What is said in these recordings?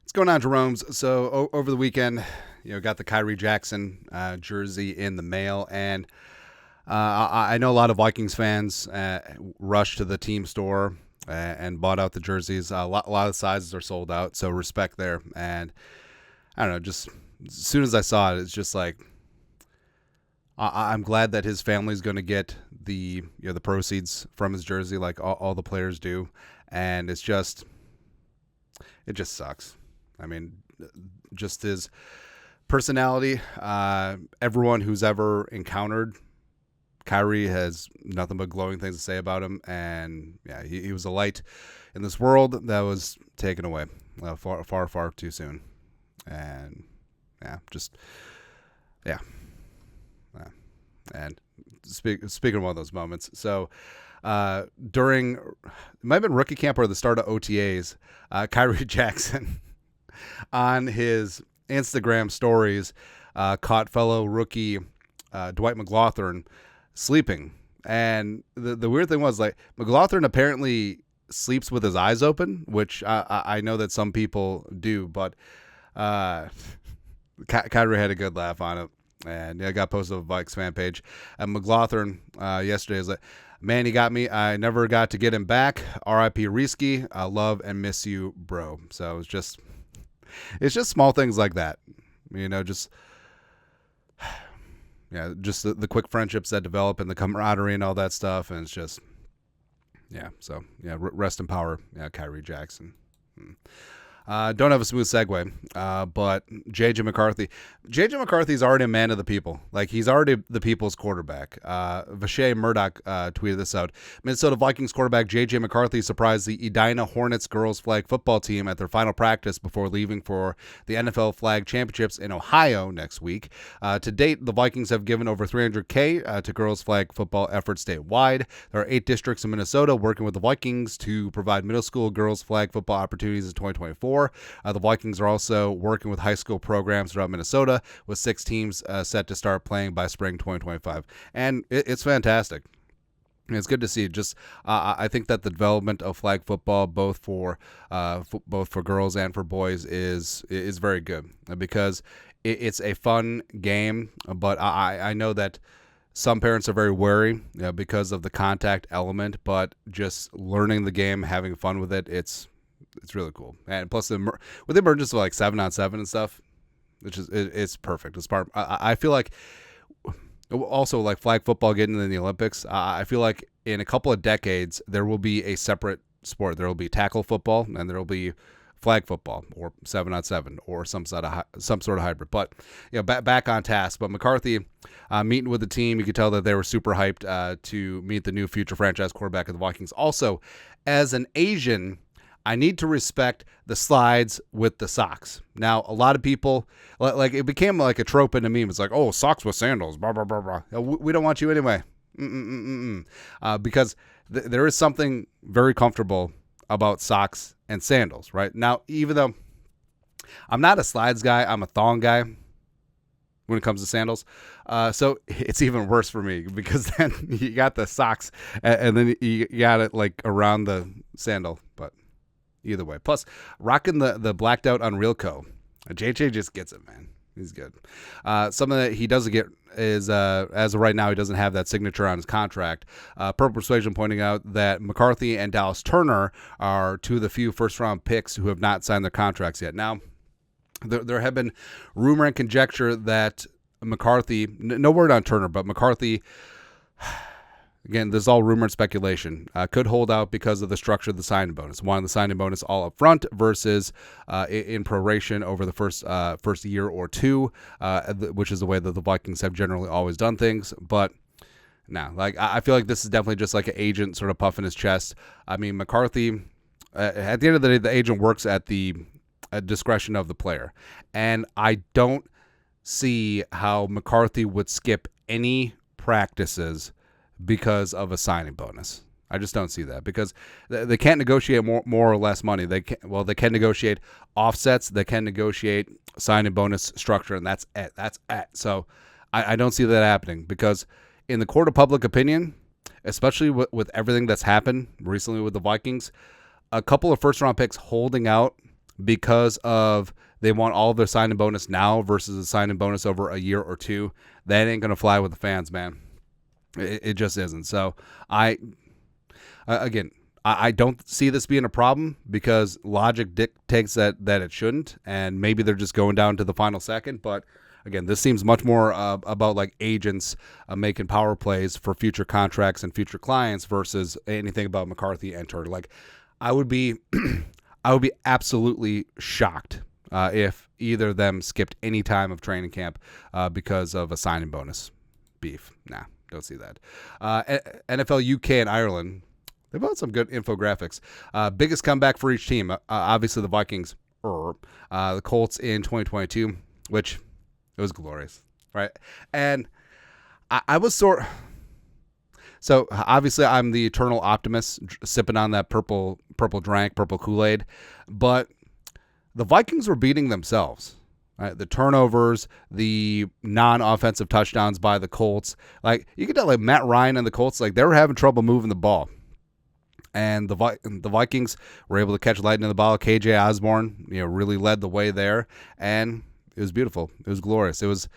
What's going on, Jerome's? So over the weekend, got the Kyrie Jackson jersey in the mail, and I know a lot of Vikings fans rushed to the team store and bought out the jerseys. A lot of sizes are sold out, so respect there. And I don't know, just as soon as I saw it, it's just like I'm glad that his family's going to get the the proceeds from his jersey, like all the players do, and it just sucks. I mean, just his personality. Everyone who's ever encountered Kyrie has nothing but glowing things to say about him. And yeah, he was a light in this world that was taken away far too soon. And yeah, yeah. And speaking of one of those moments, so during, it might have been rookie camp or the start of OTAs, Kyrie Jackson on his Instagram stories caught fellow rookie Dwight McCloughan sleeping. And the weird thing was, like, McCloughan apparently sleeps with his eyes open, which I know that some people do, but Kyrie had a good laugh on it. And yeah, got posted on the Vikes fan page. And McCloughan yesterday was like, "Man, he got me. I never got to get him back. R.I.P. Risky. I love and miss you, bro." So it's just small things like that, just the quick friendships that develop and the camaraderie and all that stuff. And it's just, So rest in power, Kyrie Jackson. Don't have a smooth segue, but J.J. McCarthy. J.J. McCarthy's already a man of the people. Like, he's already the people's quarterback. Vashay Murdoch tweeted this out. Minnesota Vikings quarterback J.J. McCarthy surprised the Edina Hornets girls flag football team at their final practice before leaving for the NFL Flag Championships in Ohio next week. To date, the Vikings have given over $300K to girls flag football efforts statewide. There are 8 districts in Minnesota working with the Vikings to provide middle school girls flag football opportunities in 2024. The Vikings are also working with high school programs throughout Minnesota, with 6 teams set to start playing by spring 2025. And it's fantastic. It's good to see. Just I think that the development of flag football, both for girls and for boys, is very good, because it's a fun game. But I know that some parents are very wary, because of the contact element. But just learning the game, having fun with it, it's really cool. And plus, with the emergence of like 7-on-7 and stuff, it's perfect. It's part. I feel like also, like, flag football getting in the Olympics. I feel like in a couple of decades there will be a separate sport. There will be tackle football and there will be flag football, or 7-on-7, or some sort of hybrid. But back on task. But McCarthy meeting with the team, you could tell that they were super hyped to meet the new future franchise quarterback of the Vikings. Also, as an Asian, I need to respect the slides with the socks. Now, a lot of people, like, it became like a trope in a meme. It's like, oh, socks with sandals, blah, blah, blah, blah. We don't want you anyway. Because there is something very comfortable about socks and sandals, right? Now, even though I'm not a slides guy, I'm a thong guy when it comes to sandals. So it's even worse for me, because then you got the socks and then you got it like around the sandal. But either way, plus rocking the blacked out Unreal Co. JJ just gets it, man. He's good. Something that he doesn't get is, as of right now, he doesn't have that signature on his contract. Purple Persuasion pointing out that McCarthy and Dallas Turner are 2 of the few first-round picks who have not signed their contracts yet. Now, there have been rumor and conjecture that McCarthy, no word on Turner, but McCarthy, again, this is all rumor and speculation, could hold out because of the structure of the signing bonus. One, the signing bonus all up front versus in proration over the first year or two, which is the way that the Vikings have generally always done things. But now, like, I feel like this is definitely just like an agent sort of puffing his chest. I mean, McCarthy, at the end of the day, the agent works at the discretion of the player. And I don't see how McCarthy would skip any practices because of a signing bonus. I just don't see that, because they can't negotiate more or less money. They can negotiate offsets. They can negotiate signing bonus structure, and that's it. So I don't see that happening, because in the court of public opinion, especially with everything that's happened recently with the Vikings, a couple of first-round picks holding out because of they want all of their sign-in bonus now versus a sign-in bonus over a year or two. That ain't going to fly with the fans, man. It just isn't. So I don't see this being a problem because logic dictates that it shouldn't, and maybe they're just going down to the final second. But again, this seems much more about like agents making power plays for future contracts and future clients versus anything about McCarthy and Turner. Like, I would be absolutely shocked if either of them skipped any time of training camp because of a signing bonus beef. Nah, don't see that. NFL UK and Ireland. They've got some good infographics. Biggest comeback for each team. Obviously, the Vikings, the Colts in 2022, which it was glorious, right? And I was so obviously I'm the eternal optimist, sipping on that purple Kool-Aid, but the Vikings were beating themselves. Right? The turnovers, the non-offensive touchdowns by the Colts, like you could tell, like Matt Ryan and the Colts, like they were having trouble moving the ball. And the Vikings were able to catch lightning in the ball. KJ Osborne, really led the way there, and it was beautiful. It was glorious. It was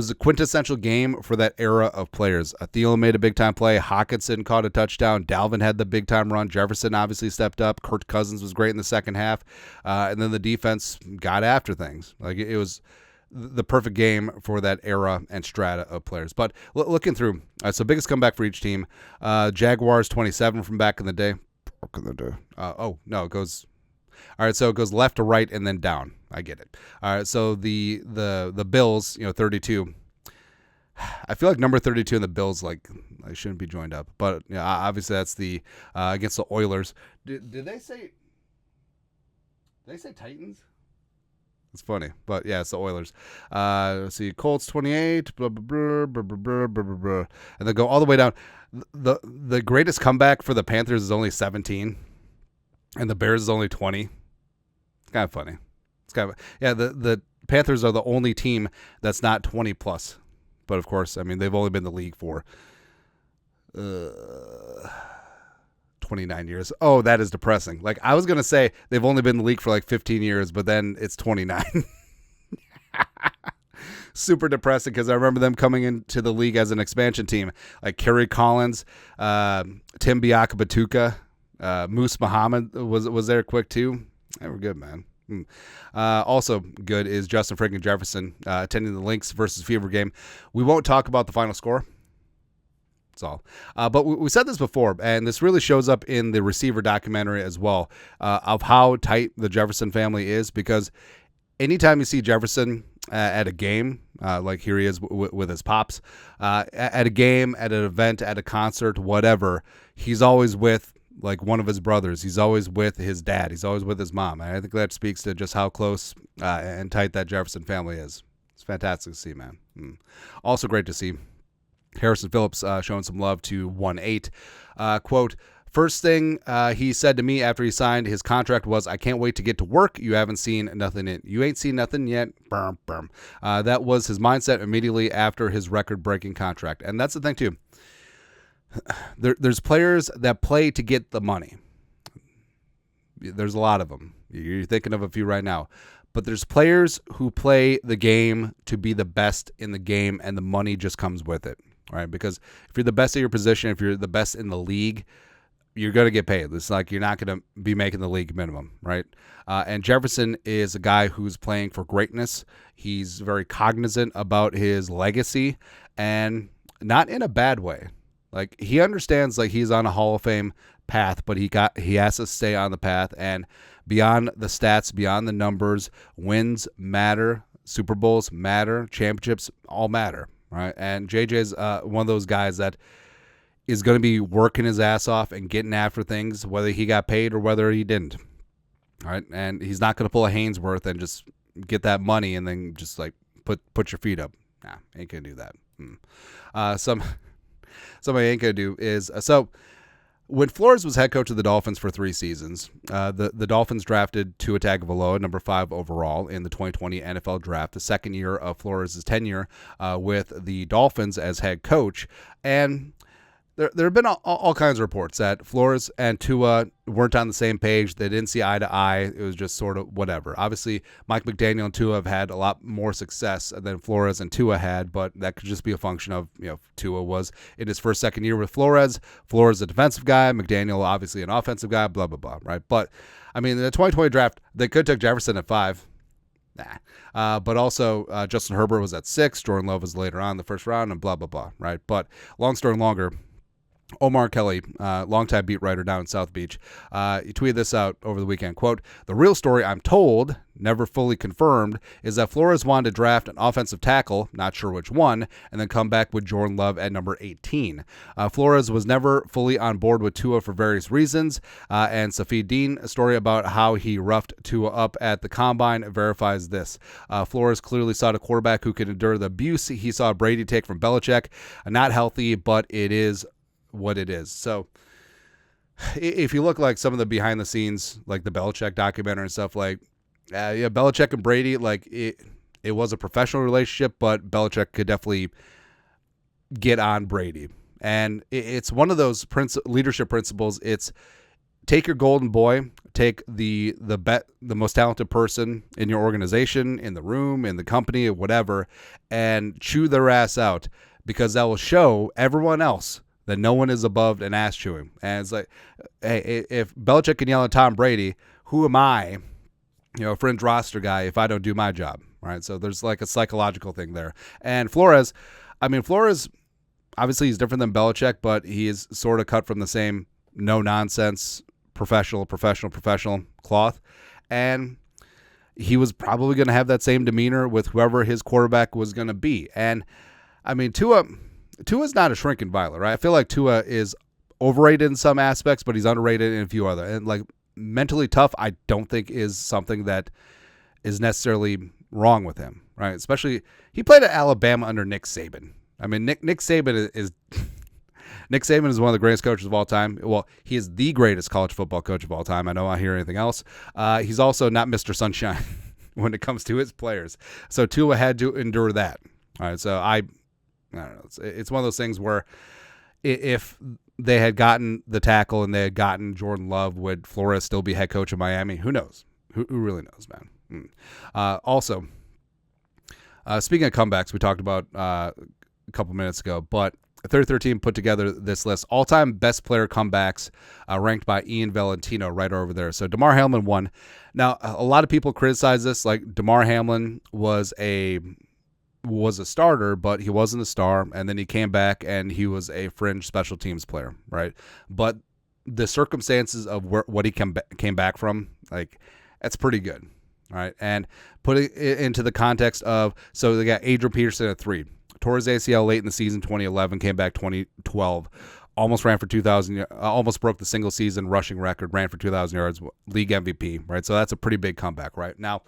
a quintessential game for that era of players. Thielen made a big time play. Hawkinson caught a touchdown. Dalvin had the big time run. Jefferson obviously stepped up. Kirk Cousins was great in the second half, and then the defense got after things. Like it was the perfect game for that era and strata of players. But looking through, so biggest comeback for each team. Jaguars 27 from back in the day. It goes. All right, so it goes left to right and then down. I get it. All right, so the Bills, 32. I feel like number 32 in the Bills, like I shouldn't be joined up, but obviously that's the against the Oilers. Did they say? Did they say Titans? It's funny, but yeah, it's the Oilers. Let's see, Colts 28, blah, blah, blah, blah, blah, blah, blah, blah, and then go all the way down. The greatest comeback for the Panthers is only 17, and the Bears is only 20. It's kind of funny. It's kind of the Panthers are the only team that's not 20 plus, but of course, I mean they've only been in the league for 29 years. Oh, that is depressing. Like I was going to say they've only been in the league for like 15 years, but then it's 29. Super depressing because I remember them coming into the league as an expansion team. Like Kerry Collins, Tim Biakabatuka, Moose Muhammad was there quick too. They were good, man. Also good is Justin freaking Jefferson attending the Lynx versus Fever game. We won't talk about the final score. That's all. But we said this before, and this really shows up in the receiver documentary as well, of how tight the Jefferson family is, because anytime you see Jefferson at a game, like here he is with his pops, at a game, at an event, at a concert, whatever, he's always with like one of his brothers. He's always with his dad. He's always with his mom. And I think that speaks to just how close and tight that Jefferson family is. It's fantastic to see, man. Also great to see Harrison Phillips showing some love to 1-8. Quote, first thing he said to me after he signed his contract was, I can't wait to get to work. You haven't seen nothing yet. You ain't seen nothing yet. Burm, burm. That was his mindset immediately after his record-breaking contract. And that's the thing, too. There's players that play to get the money. There's a lot of them. You're thinking of a few right now. But there's players who play the game to be the best in the game, and the money just comes with it. Right? Because if you're the best at your position, if you're the best in the league, you're going to get paid. It's like you're not going to be making the league minimum, right? And Jefferson is a guy who's playing for greatness. He's very cognizant about his legacy, and not in a bad way. Like he understands like he's on a Hall of Fame path, but he has to stay on the path, and beyond the stats, beyond the numbers, wins matter, Super Bowls matter, championships all matter, right? And JJ's one of those guys that is going to be working his ass off and getting after things, whether he got paid or whether he didn't, all right? And he's not going to pull a Hainsworth and just get that money and then just like put your feet up. Nah, ain't going to do that. Somebody ain't going to do is, so when Flores was head coach of the Dolphins for 3 seasons, the Dolphins drafted Tua Tagovailoa, number 5 overall in the 2020 NFL draft, the second year of Flores' tenure with the Dolphins as head coach. And there have been all kinds of reports that Flores and Tua weren't on the same page. They didn't see eye to eye. It was just sort of whatever. Obviously, Mike McDaniel and Tua have had a lot more success than Flores and Tua had, but that could just be a function of, Tua was in his second year with Flores. Flores a defensive guy, McDaniel obviously an offensive guy, blah, blah, blah, right? But, I mean, in the 2020 draft, they could have took Jefferson at 5. Nah. But also, Justin Herbert was at 6. Jordan Love was later on in the first round, and blah, blah, blah, right? But long story longer, Omar Kelly, longtime beat writer down in South Beach, he tweeted this out over the weekend, quote, "The real story, I'm told, never fully confirmed, is that Flores wanted to draft an offensive tackle, not sure which one, and then come back with Jordan Love at number 18. Flores was never fully on board with Tua for various reasons, and Safid Din, a story about how he roughed Tua up at the combine, verifies this. Flores clearly sought a quarterback who could endure the abuse he saw Brady take from Belichick. Not healthy, but it is what it is." So if you look like some of the behind the scenes, like the Belichick documentary and stuff, like Belichick and Brady, like it was a professional relationship, but Belichick could definitely get on Brady. And it's one of those leadership principles. It's take your golden boy, take the most talented person in your organization, in the room, in the company, or whatever, and chew their ass out, because that will show everyone else that no one is above an ass chewing. And it's like, hey, if Belichick can yell at Tom Brady, who am I, a fringe roster guy, if I don't do my job, right? So there's like a psychological thing there. And Flores, obviously he's different than Belichick, but he is sort of cut from the same no-nonsense professional cloth. And he was probably going to have that same demeanor with whoever his quarterback was going to be. And, I mean, Tua's not a shrinking violet, right? I feel like Tua is overrated in some aspects, but he's underrated in a few other. And like mentally tough, I don't think is something that is necessarily wrong with him, right? Especially he played at Alabama under Nick Saban. I mean, Nick Saban is Nick Saban is one of the greatest coaches of all time. Well, he is the greatest college football coach of all time. I don't want to hear anything else. He's also not Mr. Sunshine when it comes to his players. So Tua had to endure that. All right, so I don't know. It's one of those things where if they had gotten the tackle and they had gotten Jordan Love, would Flores still be head coach of Miami? Who knows? Who really knows, man? Also, speaking of comebacks, we talked about a couple minutes ago, but 3013 put together this list. All-time best player comebacks ranked by Ian Valentino right over there. So Damar Hamlin won. Now, a lot of people criticize this, like Damar Hamlin was a starter, but he wasn't a star, and then he came back and he was a fringe special teams player, right? But the circumstances of what he came back from, like, that's pretty good, right? And putting it into the context of, so they got Adrian Peterson at 3, tore his ACL late in the season 2011, came back 2012, almost ran for 2,000, almost broke the single season rushing record, ran for 2,000 yards, league MVP, right? So that's a pretty big comeback, right? Now,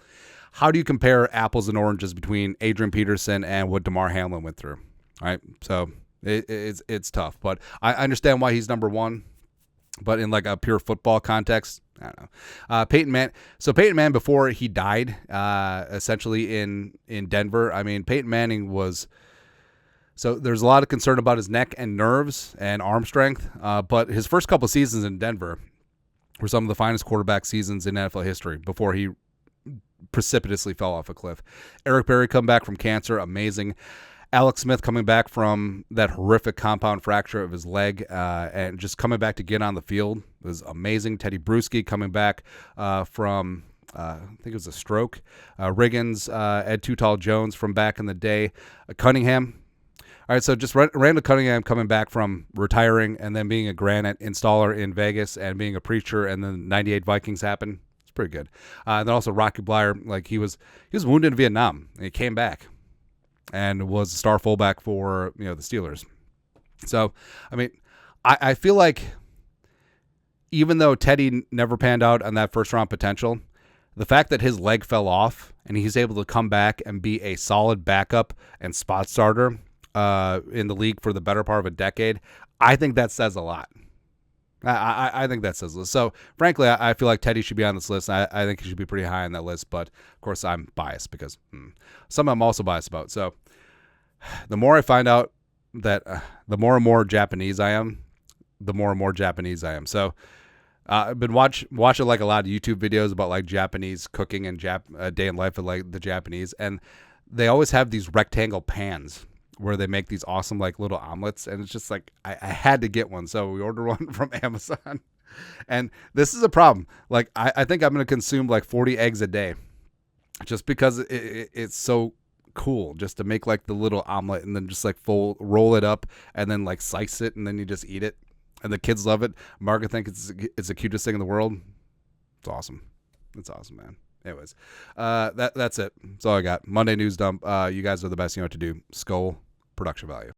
how do you compare apples and oranges between Adrian Peterson and what Damar Hamlin went through? All right, so it's tough, but I understand why he's number one. But in like a pure football context, I don't know. Peyton Manning. So Peyton Manning, before he died, essentially in Denver. I mean, Peyton Manning was. So there's a lot of concern about his neck and nerves and arm strength. But his first couple seasons in Denver were some of the finest quarterback seasons in NFL history before he precipitously fell off a cliff. Eric Berry come back from cancer, amazing. Alex Smith coming back from that horrific compound fracture of his leg and just coming back to get on the field was amazing. Teddy Bruschi coming back from, I think it was a stroke. Riggins, Ed Too Tall Jones from back in the day. Cunningham. All right, so just Randall Cunningham coming back from retiring and then being a granite installer in Vegas and being a preacher, and then 98 Vikings happened. It's pretty good. And then also Rocky Bleier, like he was wounded in Vietnam and he came back and was a star fullback for the Steelers. So, I mean, I feel like even though Teddy never panned out on that first round potential, the fact that his leg fell off and he's able to come back and be a solid backup and spot starter in the league for the better part of a decade, I think that says a lot. I think that says a lot. So, frankly, I feel like Teddy should be on this list. I think he should be pretty high on that list, but of course I'm biased because some I'm also biased about. So, the more I find out that the more and more Japanese I am, the more and more Japanese I am. So I've been watching like a lot of YouTube videos about like Japanese cooking and day in life of like the Japanese, and they always have these rectangle pans where they make these awesome like little omelets, and it's just like I had to get one, so we ordered one from Amazon. And this is a problem. Like I think I'm gonna consume like 40 eggs a day, just because it's so cool just to make like the little omelet and then just like roll it up and then like slice it and then you just eat it. And the kids love it. Margaret thinks it's the cutest thing in the world. It's awesome. It's awesome, man. Anyways, that's it. That's all I got. Monday news dump. You guys are the best. You know what to do. Skull production value.